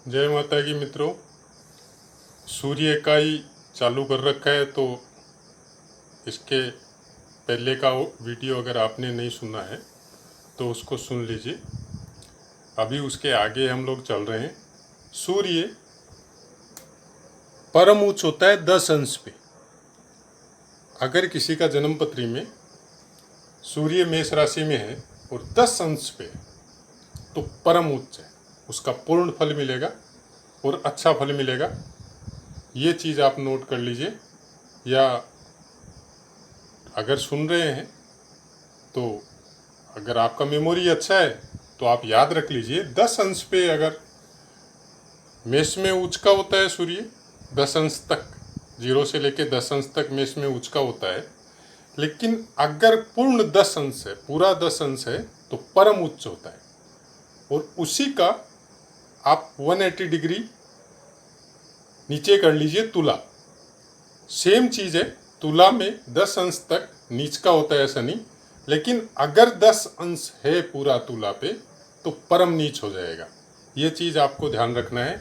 जय माता की मित्रों। सूर्य इकाई चालू कर रखा है, तो इसके पहले का वीडियो अगर आपने नहीं सुना है तो उसको सुन लीजिए। अभी उसके आगे हम लोग चल रहे हैं। सूर्य परम उच्च होता है 10 अंश पे। अगर किसी का जन्म पत्री में सूर्य मेष राशि में है और 10 अंश पे है तो परम उच्च है, उसका पूर्ण फल मिलेगा और अच्छा फल मिलेगा। ये चीज़ आप नोट कर लीजिए, या अगर सुन रहे हैं तो अगर आपका मेमोरी अच्छा है तो आप याद रख लीजिए। 10 अंश पे अगर मेष में उच्च का होता है सूर्य, 10 अंश तक, 0 से लेके 10 अंश तक मेष में उच्च का होता है। लेकिन अगर पूर्ण 10 अंश है, पूरा 10 अंश है, तो परम उच्च होता है। और उसी का आप 180 डिग्री नीचे कर लीजिए तुला। सेम चीज़ है, तुला में 10 अंश तक नीच का होता है शनि, लेकिन अगर 10 अंश है पूरा तुला पे तो परम नीच हो जाएगा। ये चीज़ आपको ध्यान रखना है।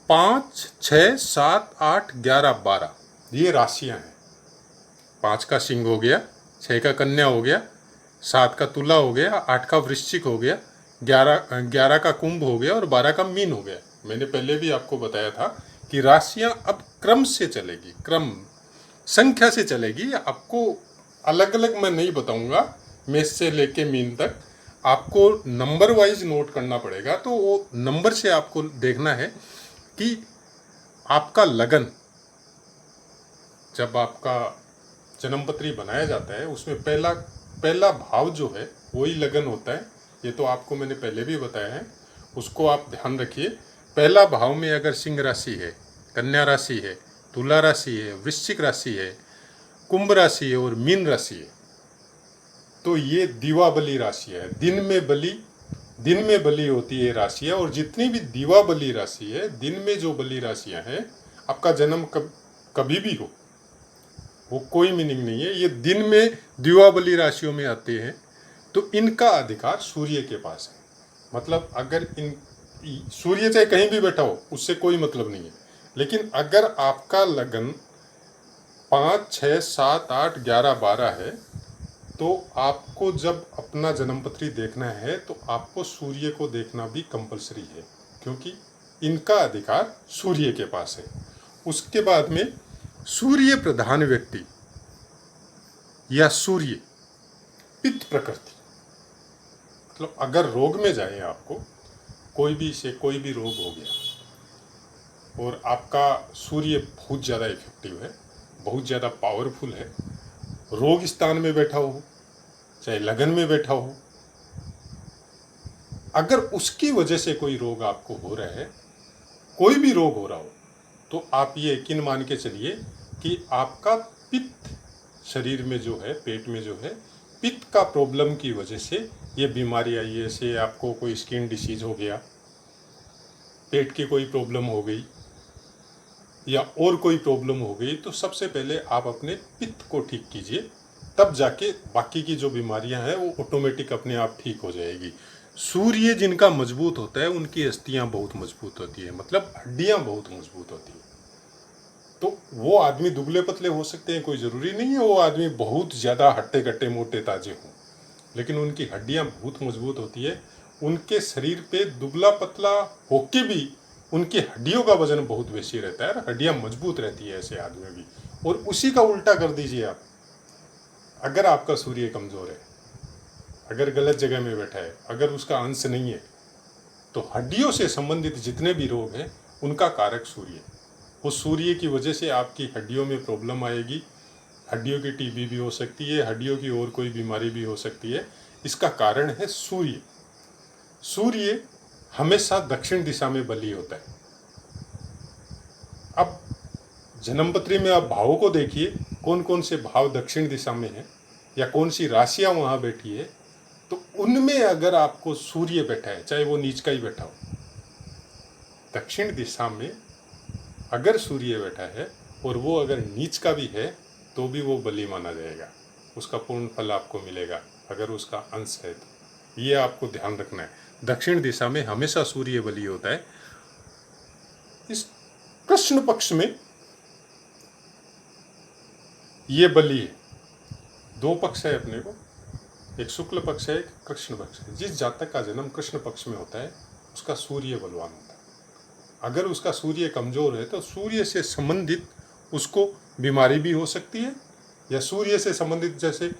5, 6, 7, 8, 11, 12 ये राशियां हैं। 5 का सिंह हो गया, 6 का कन्या हो गया, 7 का तुला हो गया, 8 का वृश्चिक हो गया, 11 का कुंभ हो गया और 12 का मीन हो गया। मैंने पहले भी आपको बताया था कि राशियां अब क्रम से चलेगी, क्रम संख्या से चलेगी। आपको अलग अलग मैं नहीं बताऊंगा, मेष से लेके मीन तक आपको नंबर वाइज नोट करना पड़ेगा। तो वो नंबर से आपको देखना है कि आपका लगन, जब आपका जन्मपत्री बनाया जाता है उसमें पहला पहला भाव जो है वही लगन होता है। ये तो आपको मैंने पहले भी बताया है, उसको आप ध्यान रखिए। पहला भाव में अगर सिंह राशि है, कन्या राशि है, तुला राशि है, वृश्चिक राशि है, कुंभ राशि है और मीन राशि है, तो ये दीवाबली राशि है। दिन में बली होती है राशियाँ। और जितनी भी दीवाबली राशि है, दिन में जो बली राशियाँ हैं, आपका जन्म कभी भी हो, वो कोई मीनिंग नहीं है। ये दिन में दीवाबली राशियों में आते हैं तो इनका अधिकार सूर्य के पास है। मतलब अगर सूर्य चाहे कहीं भी बैठा हो उससे कोई मतलब नहीं है। लेकिन अगर आपका लगन 5, 6, 7, 8, 11, 12 है तो आपको जब अपना जन्मपत्री देखना है तो आपको सूर्य को देखना भी कंपलसरी है, क्योंकि इनका अधिकार सूर्य के पास है। उसके बाद में सूर्य प्रधान व्यक्ति या सूर्य पित्त प्रकृति, मतलब अगर रोग में जाए, आपको कोई भी रोग हो गया और आपका सूर्य बहुत ज़्यादा इफेक्टिव है, बहुत ज़्यादा पावरफुल है, रोग स्थान में बैठा हो चाहे लगन में बैठा हो, अगर उसकी वजह से कोई रोग आपको हो रहा है, कोई भी रोग हो रहा हो, तो आप ये यकीन मान के चलिए कि आपका पित्त शरीर में जो है, पेट में जो है, पित्त का प्रॉब्लम की वजह से ये बीमारी आई है। जैसे आपको कोई स्किन डिसीज हो गया, पेट की कोई प्रॉब्लम हो गई या और कोई प्रॉब्लम हो गई, तो सबसे पहले आप अपने पित्त को ठीक कीजिए, तब जाके बाकी की जो बीमारियां हैं वो ऑटोमेटिक अपने आप ठीक हो जाएगी। सूर्य जिनका मजबूत होता है उनकी अस्थियां बहुत मजबूत होती है, मतलब हड्डियां बहुत मजबूत होती है। तो वो आदमी दुबले पतले हो सकते हैं, कोई ज़रूरी नहीं है वो आदमी बहुत ज़्यादा हट्टे कट्टे मोटे ताजे हों, लेकिन उनकी हड्डियां बहुत मजबूत होती है। उनके शरीर पे दुबला पतला होके भी उनकी हड्डियों का वजन बहुत बेसी रहता है, हड्डियां मजबूत रहती है ऐसे आदमी की। और उसी का उल्टा कर दीजिए आप, अगर आपका सूर्य कमज़ोर है, अगर गलत जगह में बैठा है, अगर उसका अंश नहीं है, तो हड्डियों से संबंधित जितने भी रोग हैं उनका कारक सूर्य है। उस सूर्य की वजह से आपकी हड्डियों में प्रॉब्लम आएगी, हड्डियों की टीबी भी हो सकती है, हड्डियों की और कोई बीमारी भी हो सकती है। इसका कारण है सूर्य। सूर्य हमेशा दक्षिण दिशा में बली होता है। अब जन्मपत्री में आप भावों को देखिए, कौन कौन से भाव दक्षिण दिशा में हैं या कौन सी राशियां वहाँ बैठी है, तो उनमें अगर आपको सूर्य बैठा है, चाहे वो नीच का ही बैठा हो, दक्षिण दिशा में अगर सूर्य बैठा है और वो अगर नीच का भी है तो भी वो बली माना जाएगा, उसका पूर्ण फल आपको मिलेगा अगर उसका अंश है तो। ये आपको ध्यान रखना है। दक्षिण दिशा में हमेशा सूर्य बली होता है। इस कृष्ण पक्ष में ये बली है। दो पक्ष है अपने को, एक शुक्ल पक्ष है, एक कृष्ण पक्ष है। जिस जातक का जन्म कृष्ण पक्ष में होता है उसका सूर्य बलवान होता है। अगर उसका सूर्य कमजोर है तो सूर्य से संबंधित उसको बीमारी भी हो सकती है, या सूर्य से संबंधित, जैसे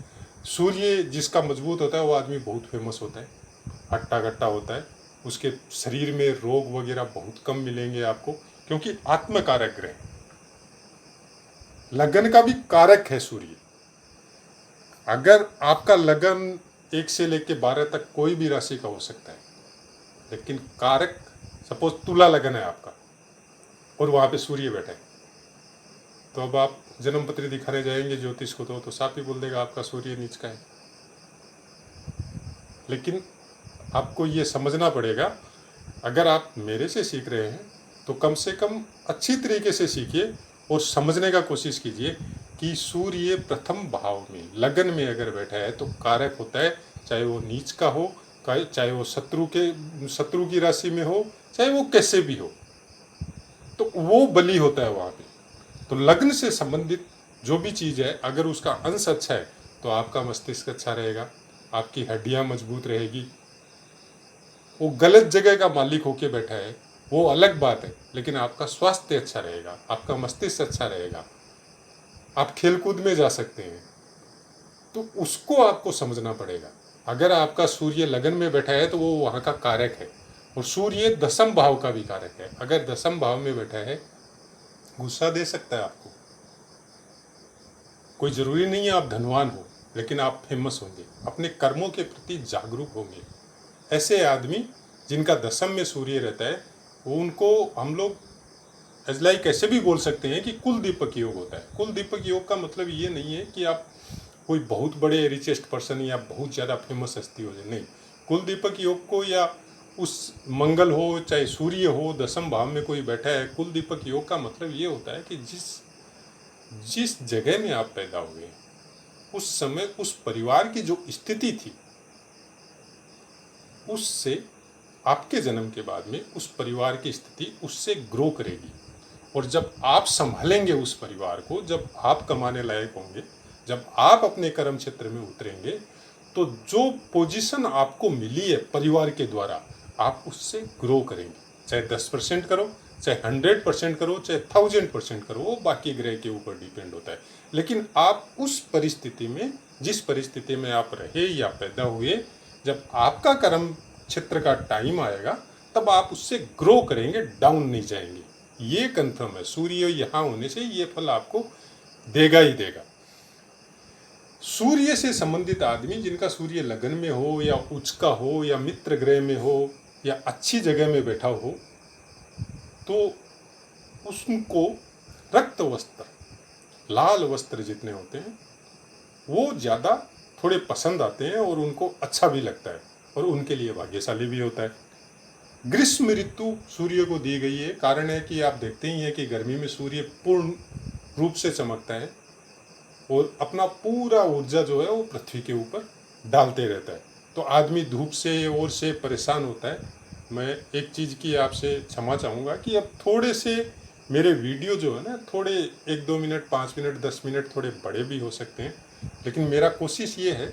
सूर्य जिसका मजबूत होता है वो आदमी बहुत फेमस होता है, हट्टा कट्टा होता है, उसके शरीर में रोग वगैरह बहुत कम मिलेंगे आपको, क्योंकि आत्मकारक ग्रह, लगन का भी कारक है सूर्य। अगर आपका लगन 1 से लेकर 12 तक कोई भी राशि का हो सकता है, लेकिन कारक, सपोज तुला लगन है आपका और वहां पे सूर्य बैठा है, तो अब आप जन्म पत्री दिखाने जाएंगे ज्योतिष को तो साफ ही बोल देगा आपका सूर्य नीच का है। लेकिन आपको ये समझना पड़ेगा, अगर आप मेरे से सीख रहे हैं तो कम से कम अच्छी तरीके से सीखिए और समझने का कोशिश कीजिए कि सूर्य प्रथम भाव में लगन में अगर बैठा है तो कारक होता है, चाहे वो नीच का हो, चाहे वो शत्रु की राशि में हो, चाहे वो कैसे भी हो, तो वो बली होता है वहाँ पे। तो लग्न से संबंधित जो भी चीज़ है, अगर उसका अंश अच्छा है तो आपका मस्तिष्क अच्छा रहेगा, आपकी हड्डियाँ मजबूत रहेगी। वो गलत जगह का मालिक होके बैठा है वो अलग बात है, लेकिन आपका स्वास्थ्य अच्छा रहेगा, आपका मस्तिष्क अच्छा रहेगा, आप खेलकूद में जा सकते हैं। तो उसको आपको समझना पड़ेगा। अगर आपका सूर्य लगन में बैठा है तो वो वहाँ का कारक है, और सूर्य 10म भाव का भी कारक है। अगर 10म भाव में बैठा है, गुस्सा दे सकता है आपको। कोई ज़रूरी नहीं है आप धनवान हो, लेकिन आप फेमस होंगे, अपने कर्मों के प्रति जागरूक होंगे। ऐसे आदमी जिनका 10म में सूर्य रहता है, वो उनको हम लोग अजलाई कैसे भी बोल सकते हैं कि कुल दीपक योग होता है। कुल दीपक योग का मतलब ये नहीं है कि आप कोई बहुत बड़े रिचेस्ट पर्सन या बहुत ज़्यादा फेमस हस्ती हो जाए, नहीं। कुल दीपक योग को, या उस मंगल हो चाहे सूर्य हो 10म भाव में कोई बैठा है, कुल दीपक योग का मतलब ये होता है कि जिस जगह में आप पैदा हुए उस समय उस परिवार की जो स्थिति थी, उससे आपके जन्म के बाद में उस परिवार की स्थिति उससे ग्रो करेगी। और जब आप संभालेंगे उस परिवार को, जब आप कमाने लायक होंगे, जब आप अपने कर्म क्षेत्र में उतरेंगे, तो जो पोजीशन आपको मिली है परिवार के द्वारा, आप उससे ग्रो करेंगे। चाहे 10% करो, चाहे 100% करो, चाहे 1000% करो, वो बाकी ग्रह के ऊपर डिपेंड होता है। लेकिन आप उस परिस्थिति में, जिस परिस्थिति में आप रहे या पैदा हुए, जब आपका कर्म क्षेत्र का टाइम आएगा तब आप उससे ग्रो करेंगे, डाउन नहीं जाएंगे। ये कंफर्म है। सूर्य यहाँ होने से ये फल आपको देगा ही देगा। सूर्य से संबंधित आदमी जिनका सूर्य लगन में हो, या उच्च का हो, या मित्र ग्रह में हो, या अच्छी जगह में बैठा हो, तो उसको रक्त वस्त्र, लाल वस्त्र जितने होते हैं वो ज़्यादा थोड़े पसंद आते हैं, और उनको अच्छा भी लगता है, और उनके लिए भाग्यशाली भी होता है। ग्रीष्म ऋतु सूर्य को दी गई है। कारण है कि आप देखते ही हैं कि गर्मी में सूर्य पूर्ण रूप से चमकता है और अपना पूरा ऊर्जा जो है वो पृथ्वी के ऊपर डालते रहता है, तो आदमी धूप से और से परेशान होता है। मैं एक चीज़ की आपसे क्षमा चाहूँगा कि अब थोड़े से मेरे वीडियो जो है ना, थोड़े 1-2 मिनट, 5 मिनट, 10 मिनट थोड़े बड़े भी हो सकते हैं, लेकिन मेरा कोशिश ये है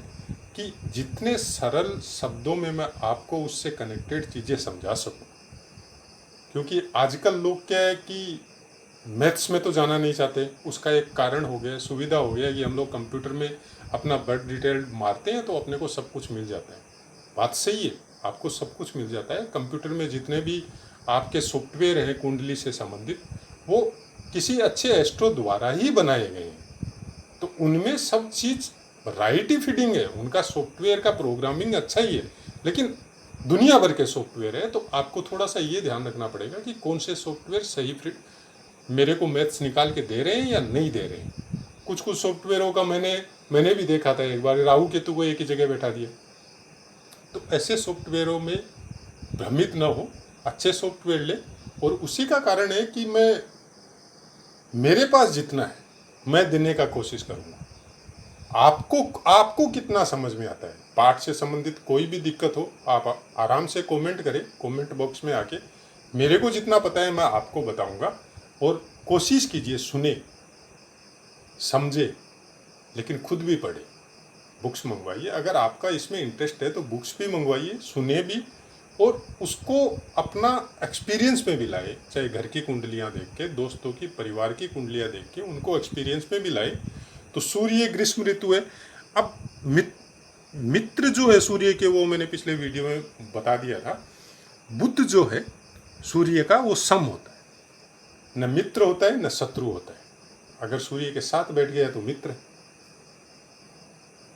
कि जितने सरल शब्दों में मैं आपको उससे कनेक्टेड चीज़ें समझा सकूं। क्योंकि आजकल लोग क्या है कि मैथ्स में तो जाना नहीं चाहते। उसका एक कारण हो गया, सुविधा हो गया कि हम लोग कंप्यूटर में अपना बर्थ डिटेल मारते हैं तो अपने को सब कुछ मिल जाता है। बात सही है, आपको सब कुछ मिल जाता है। कंप्यूटर में जितने भी आपके सॉफ्टवेयर हैं कुंडली से संबंधित, वो किसी अच्छे एस्ट्रो द्वारा ही बनाए गए हैं, तो उनमें सब चीज़ राइट ही फिटिंग है। उनका सॉफ्टवेयर का प्रोग्रामिंग अच्छा ही है, लेकिन दुनिया भर के सॉफ्टवेयर है, तो आपको थोड़ा सा ये ध्यान रखना पड़ेगा कि कौन से सॉफ्टवेयर सही फिट मेरे को मैथ्स निकाल के दे रहे हैं या नहीं दे रहे हैं। कुछ सॉफ्टवेयरों का मैंने भी देखा था, एक बार राहु केतु को एक ही जगह बैठा दिया। तो ऐसे सॉफ्टवेयरों में भ्रमित न हो, अच्छे सॉफ्टवेयर ले। और उसी का कारण है कि मेरे पास जितना है मैं देने का कोशिश करूँगा। आपको आपको कितना समझ में आता है। पाठ से संबंधित कोई भी दिक्कत हो आप आराम से कमेंट करें, कमेंट बॉक्स में आके। मेरे को जितना पता है मैं आपको बताऊंगा, और कोशिश कीजिए सुने समझे, लेकिन खुद भी पढ़े, बुक्स मंगवाइए। अगर आपका इसमें इंटरेस्ट है तो बुक्स भी मंगवाइए, सुने भी, और उसको अपना एक्सपीरियंस में भी लाए। चाहे घर की कुंडलियां देख के, दोस्तों की, परिवार की कुंडलियां देख के उनको एक्सपीरियंस में भी लाए। तो सूर्य ग्रीष्म ऋतु है। अब मित्र जो है सूर्य के, वो मैंने पिछले वीडियो में बता दिया था। बुध जो है सूर्य का, वो सम होता है, न मित्र होता है न शत्रु होता है। अगर सूर्य के साथ बैठ गया तो मित्र है,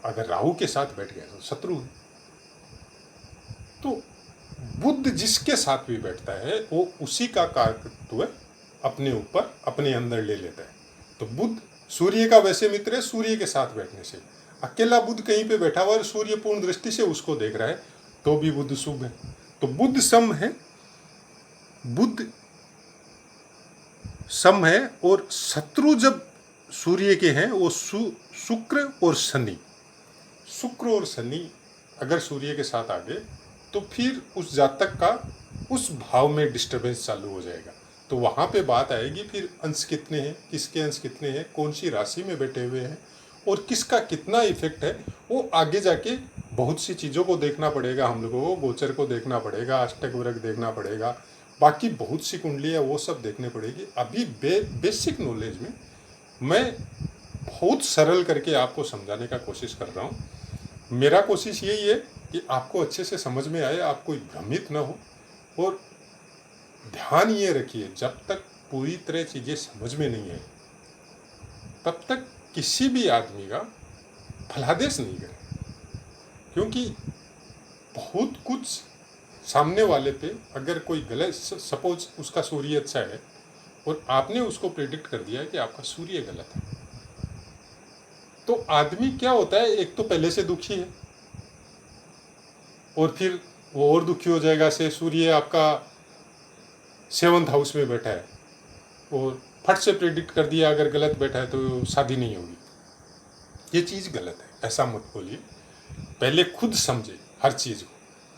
अगर राहु के साथ बैठ गया तो शत्रु है। तो बुध जिसके साथ भी बैठता है वो उसी का कारकत्व अपने ऊपर, अपने अंदर ले लेता है। तो बुध सूर्य का वैसे मित्र है सूर्य के साथ बैठने से। अकेला बुध कहीं पे बैठा हुआ और सूर्य पूर्ण दृष्टि से उसको देख रहा है तो भी बुध शुभ है। तो बुध सम है, बुध सम है, और शत्रु जब सूर्य के हैं वो शुक्र और शनि। शुक्र और शनि अगर सूर्य के साथ आ गए तो फिर उस जातक का उस भाव में डिस्टरबेंस चालू हो जाएगा। तो वहाँ पे बात आएगी फिर अंश कितने हैं, किसके अंश कितने हैं, कौन सी राशि में बैठे हुए हैं, और किसका कितना इफेक्ट है। वो आगे जाके बहुत सी चीज़ों को देखना पड़ेगा हम लोगों को। गोचर को देखना पड़ेगा, अष्टक वर्ग देखना पड़ेगा, बाकी बहुत सी कुंडलियाँ वो सब देखने पड़ेगी। अभी बेसिक नॉलेज में मैं बहुत सरल करके आपको समझाने का कोशिश कर रहा हूँ। मेरा कोशिश यही है कि आपको अच्छे से समझ में आए, आप कोई भ्रमित ना हो। और ध्यान ये रखिए, जब तक पूरी तरह चीज़ें समझ में नहीं आई तब तक किसी भी आदमी का फलादेश नहीं करें, क्योंकि बहुत कुछ सामने वाले पे अगर कोई गलत, सपोज उसका सूर्य अच्छा है और आपने उसको प्रेडिक्ट कर दिया कि आपका सूर्य गलत है, तो आदमी क्या होता है, एक तो पहले से दुखी है और फिर वो और दुखी हो जाएगा। से सूर्य आपका 7th हाउस में बैठा है और फट से प्रेडिक्ट कर दिया अगर गलत बैठा है तो शादी नहीं होगी। ये चीज़ गलत है, ऐसा मत बोलिए। पहले खुद समझे हर चीज़ को।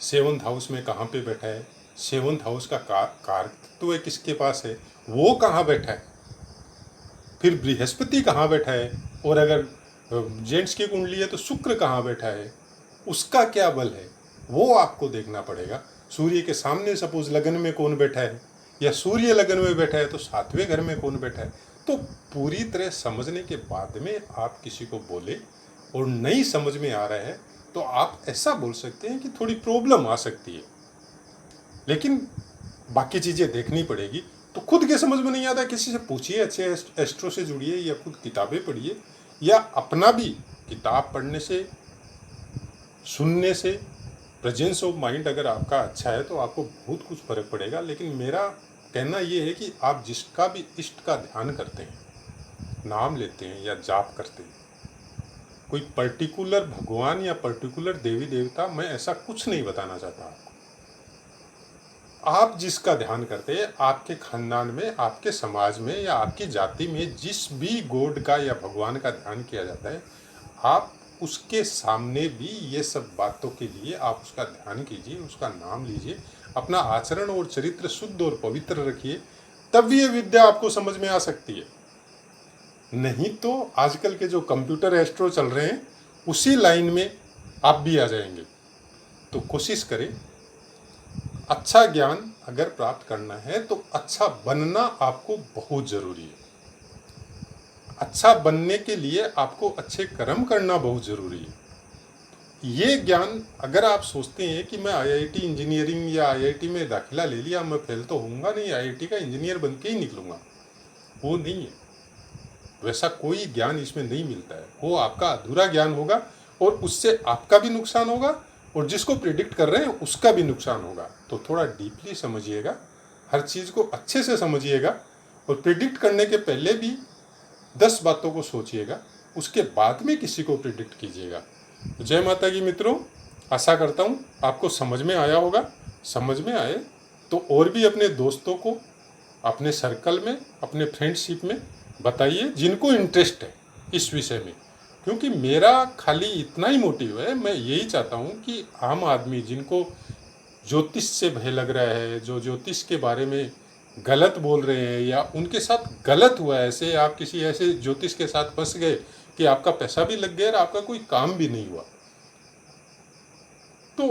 7th हाउस में कहाँ पे बैठा है, 7th हाउस का कारकत्व किसके पास है, वो कहाँ बैठा है, फिर बृहस्पति कहाँ बैठा है, और अगर जेंट्स की कुंडली है तो शुक्र कहाँ बैठा है, उसका क्या बल है, वो आपको देखना पड़ेगा। सूर्य के सामने सपोज लगन में कौन बैठा है, या सूर्य लगन में बैठा है तो 7वें घर में कौन बैठा है। तो पूरी तरह समझने के बाद में आप किसी को बोले, और नहीं समझ में आ रहा है तो आप ऐसा बोल सकते हैं कि थोड़ी प्रॉब्लम आ सकती है, लेकिन बाकी चीज़ें देखनी पड़ेगी। तो खुद के समझ में नहीं आता, किसी से पूछिए, अच्छे एस्ट्रो से जुड़िए, या खुद किताबें पढ़िए, या अपना भी किताब पढ़ने से, सुनने से, प्रेजेंस ऑफ माइंड अगर आपका अच्छा है तो आपको बहुत कुछ फर्क पड़ेगा। लेकिन मेरा कहना ये है कि आप जिसका भी इष्ट का ध्यान करते हैं, नाम लेते हैं या जाप करते हैं, कोई पर्टिकुलर भगवान या पर्टिकुलर देवी देवता, मैं ऐसा कुछ नहीं बताना चाहता आपको। आप जिसका ध्यान करते हैं, आपके खानदान में, आपके समाज में या आपकी जाति में जिस भी गॉड का या भगवान का ध्यान किया जाता है, आप उसके सामने भी ये सब बातों के लिए आप उसका ध्यान कीजिए, उसका नाम लीजिए, अपना आचरण और चरित्र शुद्ध और पवित्र रखिए, तब ये विद्या आपको समझ में आ सकती है। नहीं तो आजकल के जो कंप्यूटर एस्ट्रो चल रहे हैं उसी लाइन में आप भी आ जाएंगे। तो कोशिश करें, अच्छा ज्ञान अगर प्राप्त करना है तो अच्छा बनना आपको बहुत ज़रूरी है। अच्छा बनने के लिए आपको अच्छे कर्म करना बहुत ज़रूरी है। ये ज्ञान अगर आप सोचते हैं कि मैं आईआईटी इंजीनियरिंग या आईआईटी में दाखिला ले लिया, मैं फेल तो होऊंगा नहीं, आईआईटी का इंजीनियर बन के ही निकलूंगा, वो नहीं है। वैसा कोई ज्ञान इसमें नहीं मिलता है। वो आपका अधूरा ज्ञान होगा और उससे आपका भी नुकसान होगा और जिसको प्रिडिक्ट कर रहे हैं उसका भी नुकसान होगा। तो थोड़ा डीपली समझिएगा, हर चीज़ को अच्छे से समझिएगा, और प्रिडिक्ट करने के पहले भी 10 बातों को सोचिएगा, उसके बाद में किसी को प्रिडिक्ट कीजिएगा। तो जय माता की मित्रों, आशा करता हूँ आपको समझ में आया होगा। समझ में आए तो और भी अपने दोस्तों को, अपने सर्कल में, अपने फ्रेंडशिप में बताइए जिनको इंटरेस्ट है इस विषय में। क्योंकि मेरा खाली इतना ही मोटिव है, मैं यही चाहता हूँ कि आम आदमी जिनको ज्योतिष से भय लग रहा है, जो ज्योतिष के बारे में गलत बोल रहे हैं या उनके साथ गलत हुआ है, ऐसे आप किसी ऐसे ज्योतिष के साथ फंस गए कि आपका पैसा भी लग गया और आपका कोई काम भी नहीं हुआ, तो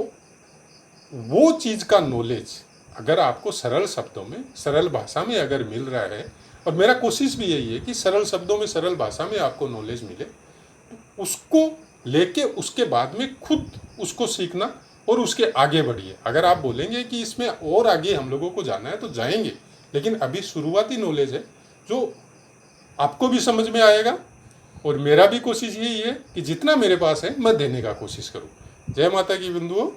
वो चीज़ का नॉलेज अगर आपको सरल शब्दों में, सरल भाषा में अगर मिल रहा है, और मेरा कोशिश भी यही है कि सरल शब्दों में, सरल भाषा में आपको नॉलेज मिले, तो उसको लेके उसके बाद में खुद उसको सीखना और उसके आगे बढ़िए। अगर आप बोलेंगे कि इसमें और आगे हम लोगों को जाना है तो जाएंगे, लेकिन अभी शुरुआती नॉलेज है जो आपको भी समझ में आएगा, और मेरा भी कोशिश यही है कि जितना मेरे पास है मैं देने का कोशिश करूँ। जय माता की बंधुओं।